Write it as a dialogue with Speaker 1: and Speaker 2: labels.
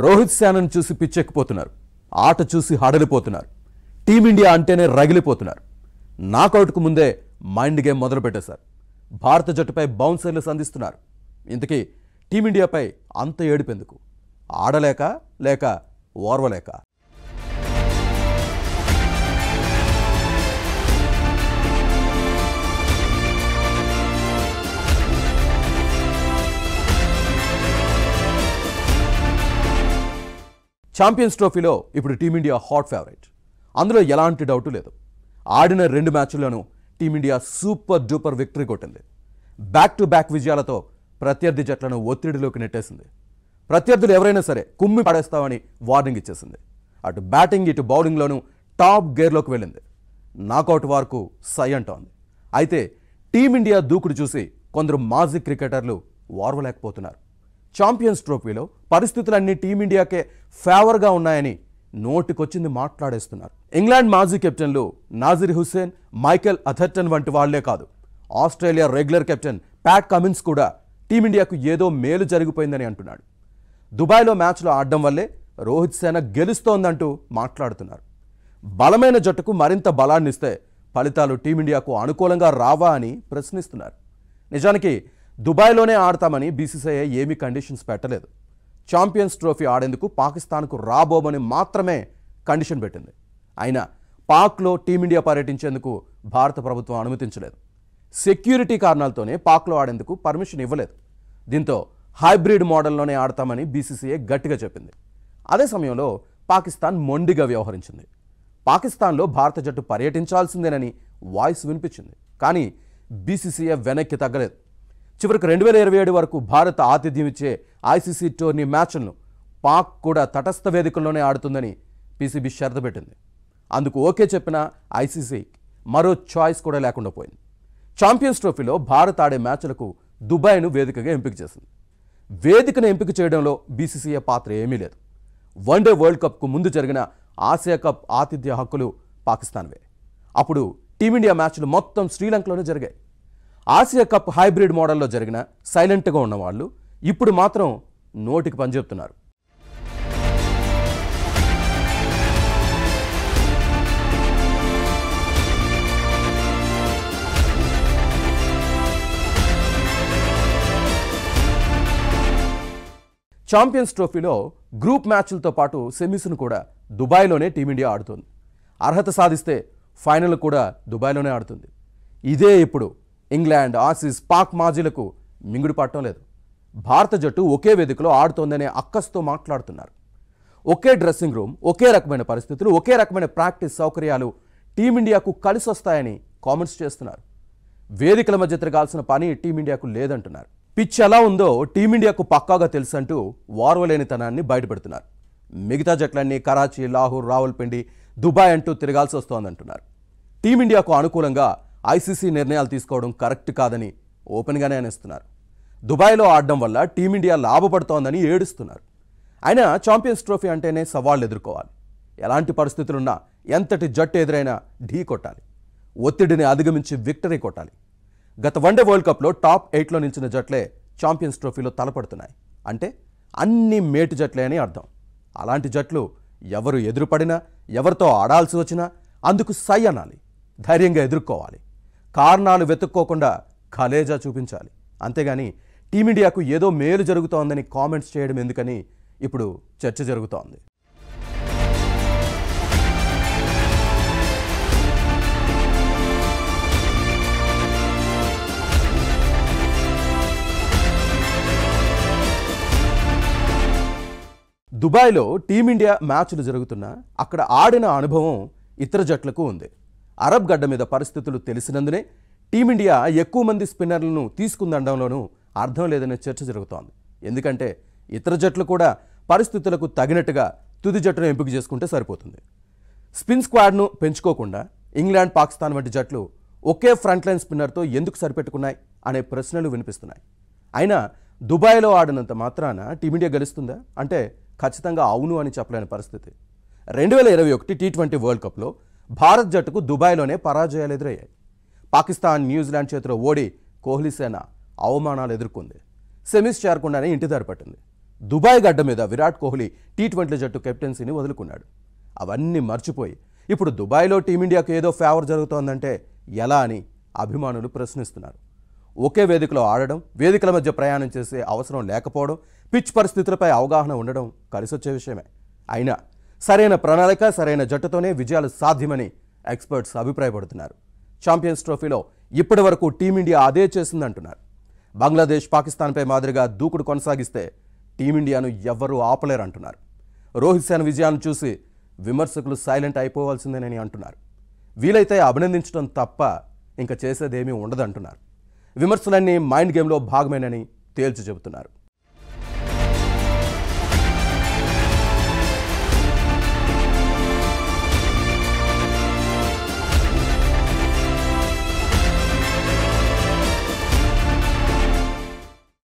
Speaker 1: రోహిత్ సేనను చూసి పిచ్చెక్కిపోతున్నారు. ఆట చూసి హడలిపోతున్నారు. టీమిండియా అంటేనే రగిలిపోతున్నారు. నాకౌట్కు ముందే మైండ్ గేమ్ మొదలు పెట్టేశారు. భారత జట్టుపై బౌన్సర్లు సంధిస్తున్నారు. ఇంతకీ టీమిండియాపై అంత ఏడుపెందుకు? ఆడలేక లేక ఓర్వలేక? ఛాంపియన్స్ ట్రోఫీలో ఇప్పుడు టీమిండియా హాట్ ఫేవరెట్. అందులో ఎలాంటి డౌటు లేదు. ఆడిన 2 మ్యాచ్ల్లోనూ టీమిండియా సూపర్ డూపర్ విక్టరీ కొట్టింది. బ్యాక్ టు బ్యాక్ విజయాలతో ప్రత్యర్థి జట్లను ఒత్తిడిలోకి నెట్టేసింది. ప్రత్యర్థులు ఎవరైనా సరే కుమ్మి పడేస్తామని వార్నింగ్ ఇచ్చేసింది. అటు బ్యాటింగ్ ఇటు బౌలింగ్లోనూ టాప్ గేర్లోకి వెళ్ళింది. నాకౌట్ వరకు సై అంటోంది. అయితే టీమిండియా దూకుడు చూసి కొందరు మాజీ క్రికెటర్లు ఓర్వలేకపోతున్నారు. ఛాంపియన్స్ ట్రోఫీలో పరిస్థితులన్నీ టీమిండియాకే ఫేవర్గా ఉన్నాయని నోటికొచ్చింది మాట్లాడేస్తున్నారు. ఇంగ్లాండ్ మాజీ కెప్టెన్లు నాజిర్ హుస్సేన్, మైకెల్ అథర్టన్ వంటి వాళ్లే కాదు, Australia regular captain Pat Cummins కూడా టీమిండియాకు ఏదో మేలు జరిగిపోయిందని అంటున్నాడు. దుబాయ్లో మ్యాచ్లో ఆడడం వల్లే రోహిత్ సేన గెలుస్తోందంటూ మాట్లాడుతున్నారు. బలమైన జట్టుకు మరింత బలాన్నిస్తే ఫలితాలు టీమిండియాకు అనుకూలంగా రావా అని ప్రశ్నిస్తున్నారు. నిజానికి దుబాయ్లోనే ఆడతామని బీసీసీఐ ఏమీ కండిషన్స్ పెట్టలేదు. ఛాంపియన్స్ ట్రోఫీ ఆడేందుకు పాకిస్తాన్కు రాబోమని మాత్రమే కండిషన్ పెట్టింది. అయినా పాక్లో టీమిండియా పర్యటించేందుకు భారత ప్రభుత్వం అనుమతించలేదు. సెక్యూరిటీ కారణాలతోనే పాక్లో ఆడేందుకు పర్మిషన్ ఇవ్వలేదు. దీంతో హైబ్రిడ్ మోడల్లోనే ఆడతామని బీసీసీఐ గట్టిగా చెప్పింది. అదే సమయంలో పాకిస్తాన్ మొండిగా వ్యవహరించింది. పాకిస్తాన్లో భారత జట్టు పర్యటించాల్సిందేనని వాయిస్ వినిపించింది. కానీ బీసీసీఐ వెనక్కి తగ్గలేదు. చివరికి 2027 వరకు భారత్ ఆతిథ్యం ఇచ్చే ఐసీసీ టోర్నీ మ్యాచ్లను పాక్ కూడా తటస్థ వేదికల్లోనే ఆడుతుందని పీసీబీ షరతు పెట్టింది. అందుకు ఓకే చెప్పిన ఐసీసీ మరో చాయిస్ కూడా లేకుండా పోయింది. ఛాంపియన్స్ ట్రోఫీలో భారత్ ఆడే మ్యాచ్లకు దుబాయ్ను వేదికగా ఎంపిక చేసింది. వేదికను ఎంపిక చేయడంలో బీసీసీఐ పాత్ర ఏమీ లేదు. వన్డే వరల్డ్ కప్కు ముందు జరిగిన ఆసియా కప్ ఆతిథ్య హక్కులు పాకిస్తాన్వే. అప్పుడు టీమిండియా మ్యాచ్లు మొత్తం శ్రీలంకలోనే జరిగాయి. ఆసియా కప్ హైబ్రిడ్ మోడల్లో జరిగిన సైలెంట్గా ఉన్నవాళ్ళు ఇప్పుడు మాత్రం నోటికి పనిచెప్తున్నారు. ఛాంపియన్స్ ట్రోఫీలో గ్రూప్ మ్యాచ్లతో పాటు సెమీస్ను కూడా దుబాయ్లోనే టీమిండియా ఆడుతుంది. అర్హత సాధిస్తే ఫైనల్ కూడా దుబాయ్లోనే ఆడుతుంది. ఇదే ఇప్పుడు ఇంగ్లాండ్, ఆసీస్, పాక్ మాజీలకు మింగుడు పట్టడం లేదు. భారత జట్టు ఒకే వేదికలో ఆడుతోందనే అక్కస్తో మాట్లాడుతున్నారు. ఒకే డ్రెస్సింగ్ రూమ్, ఒకే రకమైన పరిస్థితులు, ఒకే రకమైన ప్రాక్టీస్ సౌకర్యాలు టీమిండియాకు కలిసి వస్తాయని కామెంట్స్ చేస్తున్నారు. వేదికల మధ్య తిరగాల్సిన పని టీమిండియాకు లేదంటున్నారు. పిచ్ ఎలా ఉందో టీమిండియాకు పక్కాగా తెలుసంటూ వార్వలేనితనాన్ని బయటపెడుతున్నారు. మిగతా జట్లన్నీ కరాచీ, లాహోర్, రావల్పిండి, దుబాయ్ అంటూ తిరగాల్సి వస్తోందంటున్నారు. టీమిండియాకు అనుకూలంగా ఐసీసీ నిర్ణయాలు తీసుకోవడం కరెక్ట్ కాదని ఓపెన్గానే అనేస్తున్నారు. దుబాయ్లో ఆడడం వల్ల టీమిండియా లాభపడుతోందని ఏడుస్తున్నారు. అయినా ఛాంపియన్స్ ట్రోఫీ అంటేనే సవాళ్లు ఎదుర్కోవాలి. ఎలాంటి పరిస్థితులున్నా, ఎంతటి జట్టు ఎదురైనా ఢీ కొట్టాలి. ఒత్తిడిని అధిగమించి విక్టరీ కొట్టాలి. గత వన్డే వరల్డ్ కప్లో టాప్ 8లో నిలిచిన జట్లే ఛాంపియన్స్ ట్రోఫీలో తలపడుతున్నాయి. అంటే అన్ని మేటి జట్లే అని అర్థం. అలాంటి జట్లు ఎవరు ఎదురుపడినా, ఎవరితో ఆడాల్సి వచ్చినా అందుకు సై అనాలి. ధైర్యంగా ఎదుర్కోవాలి. కారణాలు వెతుక్కోకుండా కలేజా చూపించాలి. అంతేగాని టీమిండియాకు ఏదో మేలు జరుగుతోందని కామెంట్స్ చేయడం ఎందుకని ఇప్పుడు చర్చ జరుగుతోంది. దుబాయ్లో టీమిండియా మ్యాచ్లు జరుగుతున్నా అక్కడ ఆడిన అనుభవం ఇతర జట్లకు ఉంది. అరబ్ గడ్డ మీద పరిస్థితులు తెలిసినందునే టీమిండియా ఎక్కువ మంది స్పిన్నర్లను తీసుకుందనడంలోనూ అర్థం లేదనే చర్చ జరుగుతోంది. ఎందుకంటే ఇతర జట్లు కూడా పరిస్థితులకు తగినట్టుగా తుది జట్టును ఎంపిక చేసుకుంటే సరిపోతుంది. స్పిన్ స్క్వాడ్ను పెంచుకోకుండా ఇంగ్లాండ్, పాకిస్తాన్ వంటి జట్లు ఒకే ఫ్రంట్ లైన్ స్పిన్నర్తో ఎందుకు సరిపెట్టుకున్నాయి అనే ప్రశ్నలు వినిపిస్తున్నాయి. అయినా దుబాయ్లో ఆడినంత మాత్రాన టీమిండియా గెలుస్తుందా అంటే ఖచ్చితంగా అవును అని చెప్పలేని పరిస్థితి. 2021 టీ20 వరల్డ్ కప్లో భారత్ జట్టుకు దుబాయ్లోనే పరాజయాలు ఎదురయ్యాయి. పాకిస్తాన్, న్యూజిలాండ్ చేతిలో ఓడి కోహ్లీ సేన అవమానాలు ఎదుర్కొంది. సెమీస్ చేరకుండానే ఇంటిదారి పట్టింది. దుబాయ్ గడ్డ మీద విరాట్ కోహ్లీ టీ20 జట్టు కెప్టెన్సీని వదులుకున్నాడు. అవన్నీ మర్చిపోయి ఇప్పుడు దుబాయ్లో టీమిండియాకు ఏదో ఫేవర్ జరుగుతోందంటే ఎలా అని అభిమానులు ప్రశ్నిస్తున్నారు. ఒకే వేదికలో ఆడడం, వేదికల మధ్య ప్రయాణం చేసే అవసరం లేకపోవడం, పిచ్ పరిస్థితులపై అవగాహన ఉండడం కలిసొచ్చే విషయమే. అయినా సరైన ప్రణాళిక, సరైన జట్టుతోనే విజయాలు సాధ్యమని ఎక్స్పర్ట్స్ అభిప్రాయపడుతున్నారు. ఛాంపియన్స్ ట్రోఫీలో ఇప్పటి వరకు టీమిండియా అదే చేసిందంటున్నారు. బంగ్లాదేశ్, పాకిస్తాన్పై మాదిరిగా దూకుడు కొనసాగిస్తే టీమిండియాను ఎవ్వరూ ఆపలేరంటున్నారు. రోహిత్ శర్మ విజయాన్ని చూసి విమర్శకులు సైలెంట్ అయిపోవాల్సిందేనని అంటున్నారు. వీలైతే అభినందించడం తప్ప ఇంకా చేసేదేమీ ఉండదంటున్నారు. విమర్శలన్నీ మైండ్ గేమ్లో భాగమేనని తేల్చి చెబుతున్నారు.